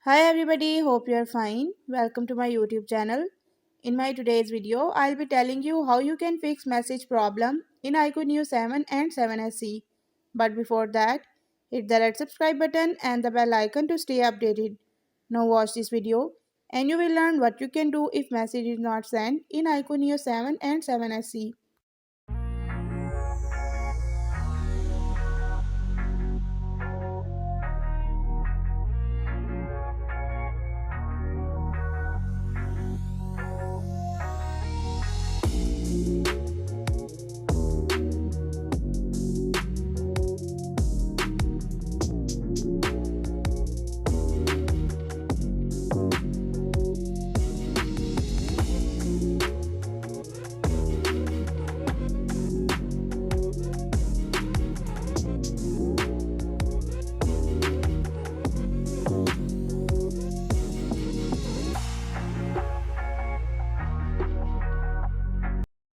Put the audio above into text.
Hi everybody, hope you are fine. Welcome to my YouTube channel. In my today's video, I'll be telling you how you can fix message problem in IQOO Neo 7 and 7SE. But before that, hit the red subscribe button and the bell icon to stay updated. Now watch this video and you will learn what you can do if message is not sent in IQOO Neo 7 and 7SE.